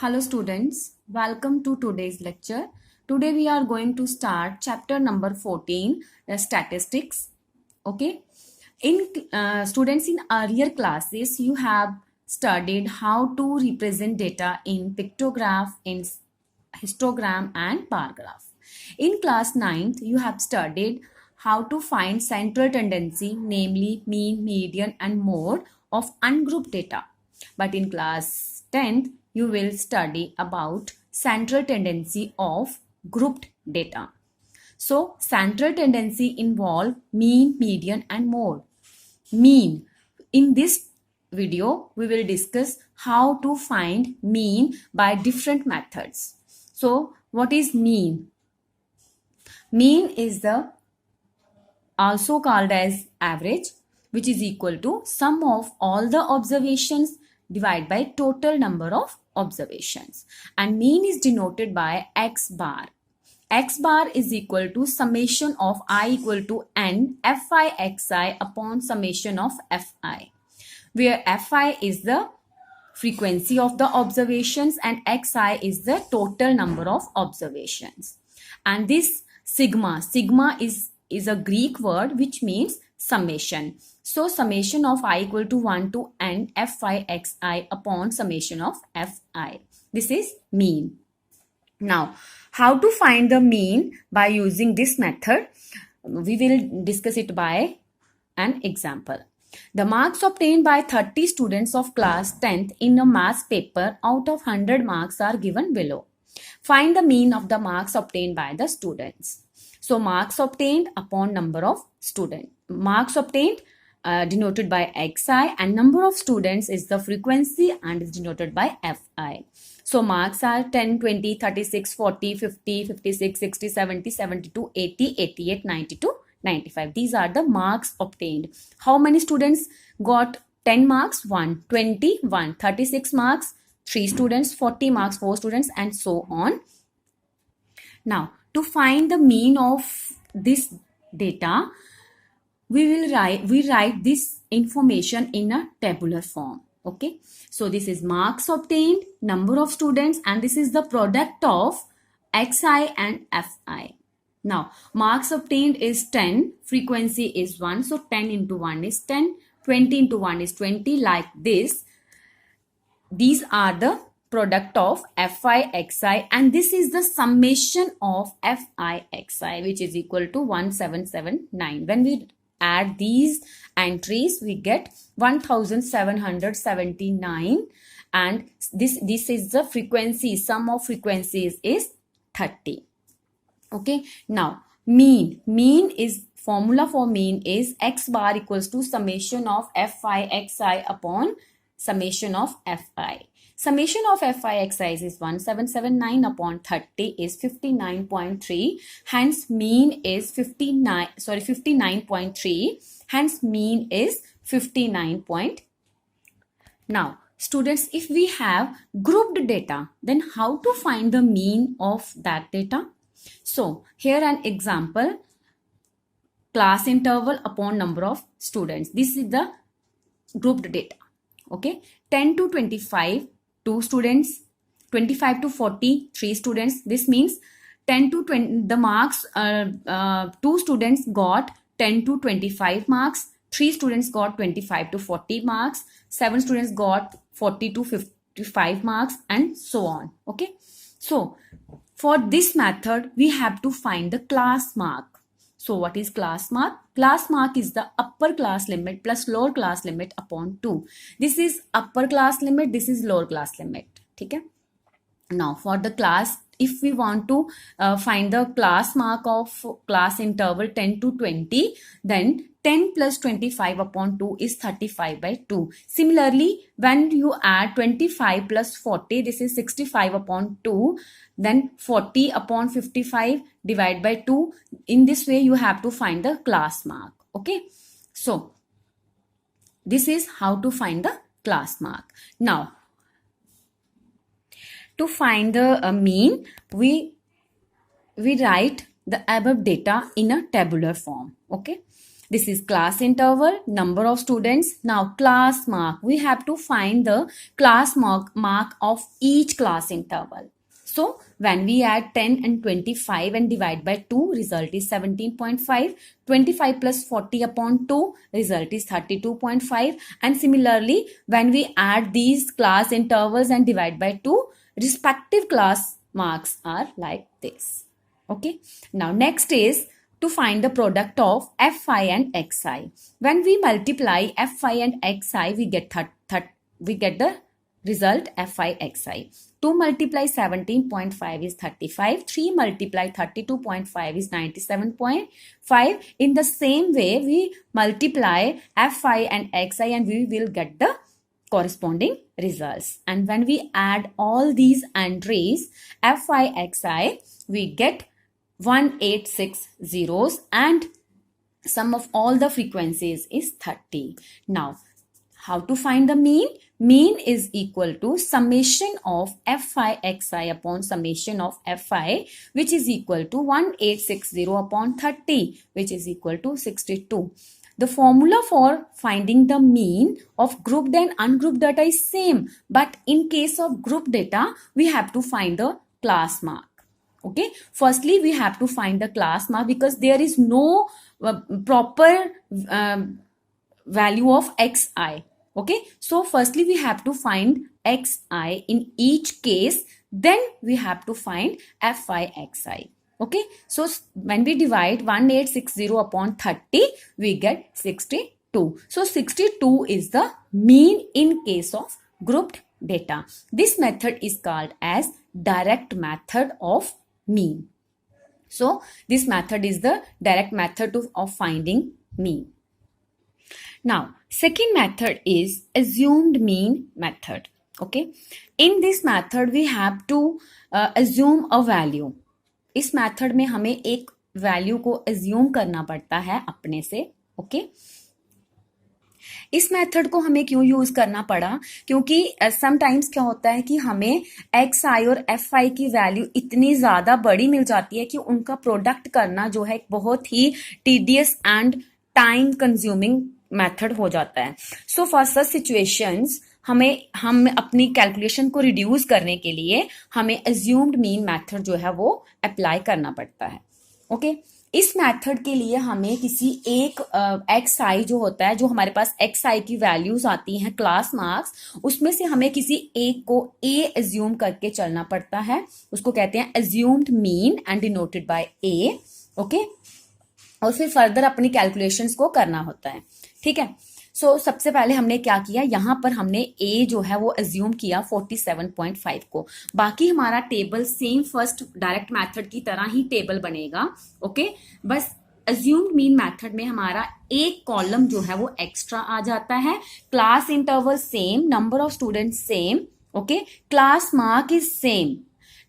Hello students, welcome to today's lecture. Today we are going to start chapter number 14, statistics. Okay. In students, in earlier classes you have studied how to represent data in pictograph, in histogram and bar graph. In class 9th you have studied how to find central tendency, namely mean, median and mode of ungrouped data. But in class 10th you will study about central tendency of grouped data. So central tendency involve mean, median and mode. Mean. In this video we will discuss how to find mean by different methods. So what is mean? Mean is the also called as average, which is equal to sum of all the observations divided by total number of observations, and mean is denoted by x bar. X bar is equal to summation of I equal to n fi xi upon summation of fi, where fi is the frequency of the observations and xi is the total number of observations. And this sigma is a Greek word which means summation. So summation of I equal to 1 to n fi xi upon summation of fi. This is mean. Now, how to find the mean by using this method? We will discuss it by an example. The marks obtained by 30 students of class 10th in a maths paper out of 100 marks are given below. Find the mean of the marks obtained by the students. So marks obtained upon number of students. Marks obtained denoted by xi, and number of students is the frequency and is denoted by fi. So marks are 10, 20, 36, 40, 50, 56, 60, 70, 72, 80, 88, 92, 95. These are the marks obtained. How many students got 10 marks? 1. 20, 1. 36 marks, 3 students. 40 marks, 4 students, and so on. Now, to find the mean of this data, we write this information in a tabular form. Okay, so this is marks obtained, number of students, and this is the product of xi and fi. Now, marks obtained is 10, frequency is 1, so 10 into 1 is 10, 20 into 1 is 20, like this. These are the product of fi xi, and this is the summation of fi xi, which is equal to 1779. When we add these entries, we get 1779, and this is the frequency. Sum of frequencies is 30. Okay, now mean is, formula for mean is x bar equals to summation of fi xi upon summation of fi. Summation of fi xi is 1779 upon 30 is 59.3. Hence mean is 59.3. Hence mean is 59 point. Now students, if we have grouped data, then how to find the mean of that data? So here an example, class interval upon number of students. This is the grouped data. Okay, 10 to 25, 2 students, 25 to 40, 3 students. This means 10 to 20, the marks, 2 students got 10 to 25 marks, 3 students got 25 to 40 marks, 7 students got 40 to 55 marks, and so on. Okay, so for this method, we have to find the class mark. So what is class mark? Class mark is the upper class limit plus lower class limit upon 2. This is upper class limit, this is lower class limit. Okay? Now for the class, if we want to find the class mark of class interval 10 to 20, then 10 plus 25 upon 2 is 35 by 2. Similarly, when you add 25 plus 40, this is 65 upon 2. Then 40 upon 55 divided by 2. In this way, you have to find the class mark. Okay. So, this is how to find the class mark. Now, to find the mean, we write the above data in a tabular form. Okay. This is class interval, number of students. Now class mark, we have to find the class mark of each class interval. So when we add 10 and 25 and divide by 2, result is 17.5. 25 plus 40 upon 2, result is 32.5. And similarly, when we add these class intervals and divide by 2, respective class marks are like this. Okay. Now next is to find the product of fi and xi. When we multiply fi and xi, we get the result fi xi. 2 multiply 17.5 is 35. 3 multiply 32.5 is 97.5. In the same way, we multiply fi and xi and we will get the corresponding results. And when we add all these entries, fi xi, we get 186 zeros and sum of all the frequencies is 30. Now, how to find the mean? Mean is equal to summation of fi xi upon summation of fi, which is equal to 1860 upon 30, which is equal to 62. The formula for finding the mean of grouped and ungrouped data is same, but in case of grouped data, we have to find the class mark. Okay, firstly we have to find the class mark because there is no proper value of xi. Okay, so firstly we have to find xi in each case, then we have to find fi xi. Okay, so when we divide 1860 upon 30, we get 62. So 62 is the mean in case of grouped data. This method is called as direct method of mean. So this method is the direct method of finding mean. Now, second method is assumed mean method. Okay, in this method we have to assume a value. इस method में हमें एक value को assume करना पड़ता है अपने से. ओके, इस मेथड को हमें क्यों यूज करना पड़ा? क्योंकि समटाइम्स क्या होता है कि हमें एक्स आई और एफ आई की वैल्यू इतनी ज्यादा बड़ी मिल जाती है कि उनका प्रोडक्ट करना जो है बहुत ही tedious and time consuming method हो जाता है. सो फॉर सच सिचुएशंस हम अपनी कैलकुलेशन को रिड्यूस करने के लिए हमें अज्यूम्ड मीन मेथड जो है वो अप्लाई करना पड़ता है. ओके, इस मेथड के लिए हमें किसी एक एक्स आई जो होता है, जो हमारे पास एक्स आई की वैल्यूज आती हैं क्लास मार्क्स, उसमें से हमें किसी एक को ए अज्यूम करके चलना पड़ता है. उसको कहते हैं assumed mean and denoted by A. Okay, और फिर फर्दर अपनी कैलकुलेशंस को करना होता है. ठीक है, सो सबसे पहले हमने क्या किया, यहां पर हमने ए जो है वो अज्यूम किया 47.5 को. बाकी हमारा table same first direct method की तरह ही टेबल बनेगा. ओके, बस अज्यूम्ड मीन मेथड में हमारा एक कॉलम जो है वो एक्स्ट्रा आ जाता है. Class interval same, number of student same. Okay, class mark is same.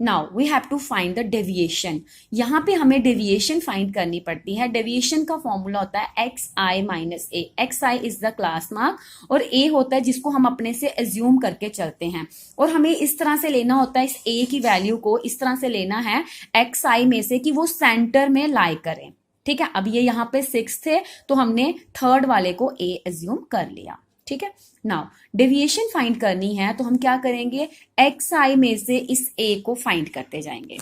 Now we have to find the deviation. यहाँ पे हमें डेविएशन फाइंड करनी पड़ती है. डेविएशन का फॉर्मूला होता है x I minus A. X I is the class mark और ए होता है जिसको हम अपने से एज्यूम करके चलते हैं. और हमें इस तरह से लेना होता है, इस ए की वैल्यू को इस तरह से लेना है एक्स आई में से कि वो सेंटर में लाई करें. ठीक है, अब ये यहाँ पे 6 थे तो हमने थर्ड वाले को ए एज्यूम कर लिया. ठीक है, नाउ डेविएशन फाइंड करनी है तो हम क्या करेंगे, एक्स आई में से इस ए को फाइंड करते जाएंगे.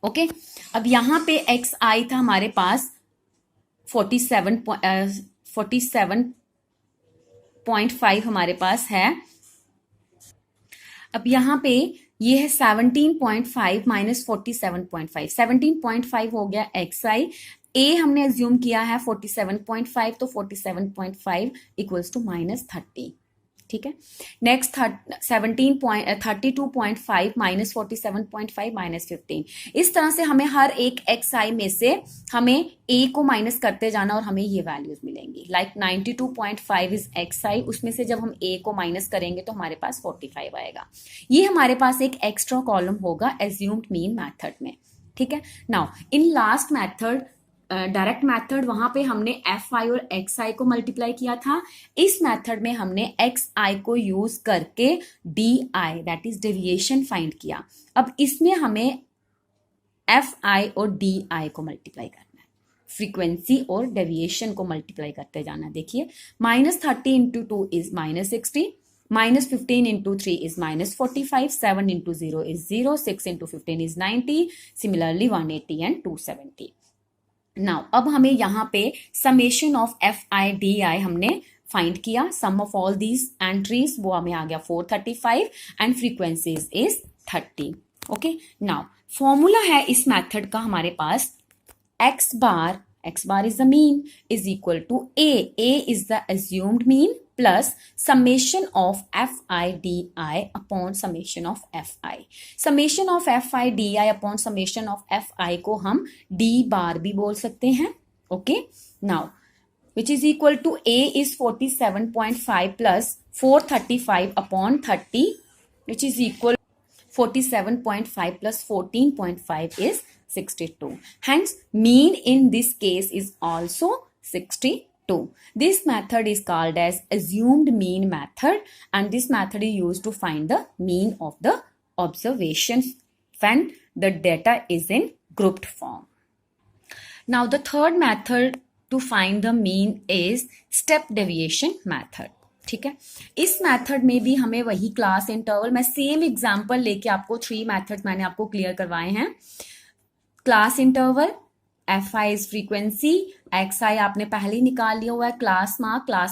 ओके, अब यहां पे एक्स आई था हमारे पास 47.5 हमारे पास है. अब यहां पे ये है 17.5 माइनस 47.5. 17.5 हो गया एक्स आई. ए हमने एज्यूम किया है 47.5, तो 47.5 इक्वल्स टू माइनस 30. ठीक है, नेक्स्ट 32.5 माइनस 47.5 माइनस 15. इस तरह से हमें हर एक एक्स आई में से हमें ए को माइनस करते जाना और हमें ये वैल्यूज मिलेंगी. लाइक 92.5 इज एक्स आई, उसमें से जब हम ए को माइनस करेंगे तो हमारे पास 45 आएगा. ये हमारे पास एक एक्स्ट्रा कॉलम होगा एज्यूम्ड मीन मेथड में. ठीक है, now in last method direct method, वहां पे हमने एफ आई और एक्स आई को मल्टीप्लाई किया था. इस मेथड में हमने एक्स आई को यूज करके D I that is deviation find किया. अब इसमें हमें एफ आई और डी आई को मल्टीप्लाई करना है. फ्रीक्वेंसी और डेविएशन को मल्टीप्लाई करते जाना। देखिए -30 into 2 is -60, -15 into 3 is -45, 7 into 0 is 0, 6 into 15 is 90, similarly 180 and 270। Now अब हमें यहाँ पे समेशन ऑफ FI/DI हमने फाइंड किया। सम ऑफ ऑल दीज एंट्रीज वो हमें आ गया 435 and frequencies is 30। Okay, now formula है इस मेथड का हमारे पास, x bar is the mean is equal to a is the assumed mean plus summation of FI/DI upon summation of FI। summation of FI/DI upon summation of FI को हम d bar भी बोल सकते हैं। Okay, now which is equal to a is 47.5 plus 435 upon 30, which is equal 47.5 plus 14.5 is 62. Hence, mean in this case is also 62. This method is called as assumed mean method, and this method is used to find the mean of the observations when the data is in grouped form. Now, the third method to find the mean is step deviation method। ठीक है, इस method में भी हमें वही class interval, मैं same example लेके आपको 3 मेथड्स मैंने आपको क्लियर करवाए हैं। Class interval, FI is frequency, XI आपने पहले ही निकाल लिया हुआ है, क्लास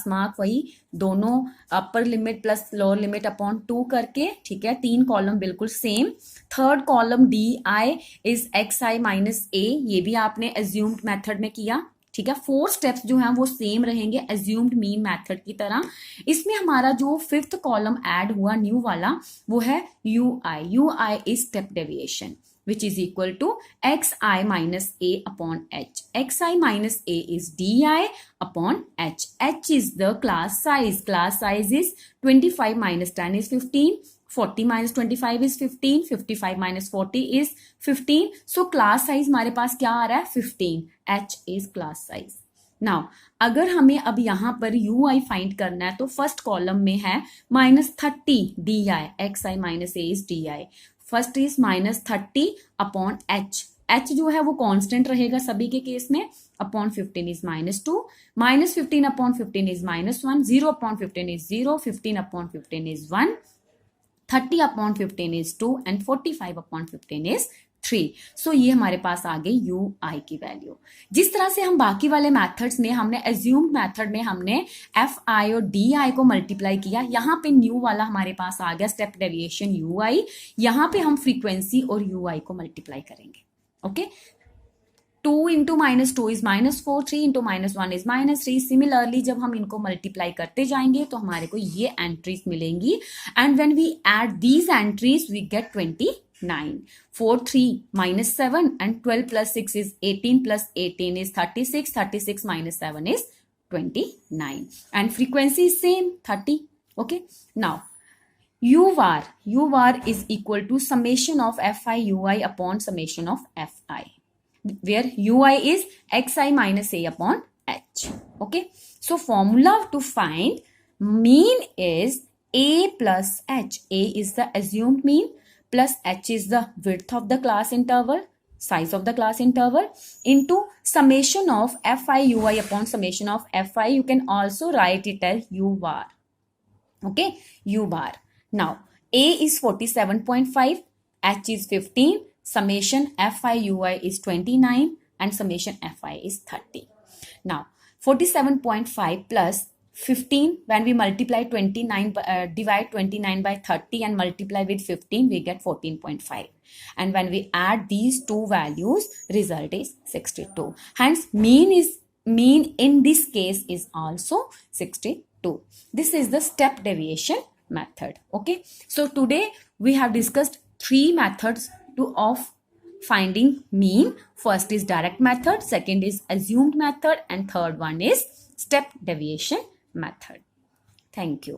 मार्क वही दोनों upper limit plus lower limit upon 2 करके। ठीक है, 3 कॉलम बिल्कुल same. Third column DI is XI minus A, ये भी आपने एज्यूम्ड मेथड में किया। ठीक है, 4 स्टेप्स जो हैं वो सेम रहेंगे एज्यूम्ड मीन मेथड की तरह। इसमें हमारा जो 5th कॉलम ऐड हुआ न्यू वाला वो है UI is step deviation, which is equal to XI minus A upon H। XI minus A is DI upon H। H is the class size। Class size is 25 minus 10 is 15, 40 minus 25 is 15, 55 minus 40 is 15। So class size हमारे पास क्या आ रहा है 15। H is class size। Now अगर हमें अब यहाँ पर UI find करना है तो फर्स्ट कॉलम में है -30 DI, XI minus A is DI। First is -30 upon H। H जो है वो कांस्टेंट रहेगा सभी के केस में, upon 15 is -2, -15 upon 15 is -1, 0 upon 15 is 0, 15 upon 15 is 1, 30 upon 15 is 2 and 45 upon 15 is 3। सो ये हमारे पास आ गई UI की वैल्यू। जिस तरह से हम बाकी वाले मेथड्स में हमने एज्यूम्ड मेथड में हमने FI और DI को मल्टीप्लाई किया, यहाँ पे न्यू वाला हमारे पास आ गया स्टेप डेविएशन UI। यहाँ पे हम फ्रीक्वेंसी और UI को मल्टीप्लाई करेंगे। Okay, 2 into -2 is -4, 3 into -1 is -3। Similarly जब हम इनको मल्टीप्लाई करते जाएंगे तो हमारे को ये एंट्रीज मिलेंगी and when we add these entries we get 29। 4, 3 -7 and 12 plus 6 is 18 plus 18 is 36, 36 minus 7 is 29 and frequency is same 30। Okay, now U bar is equal to summation of FI UI upon summation of FI, where UI is XI minus A upon H। Okay, so formula to find mean is A plus H। A is the assumed mean plus H is the width of the class interval, size of the class interval, into summation of FI UI upon summation of FI। You can also write it as U bar। Okay, U bar। Now A is 47.5, H is 15, summation FI UI is 29 and summation FI is 30। Now 47.5 plus 15, when we multiply 29 divide 29 by 30 and multiply with 15 we get 14.5 and when we add these two values result is 62। Hence mean in this case is also 62। This is the step deviation method। Okay, so today we have discussed 3 methods of finding mean. First is direct method, second is assumed method and third one is step deviation method। Thank you।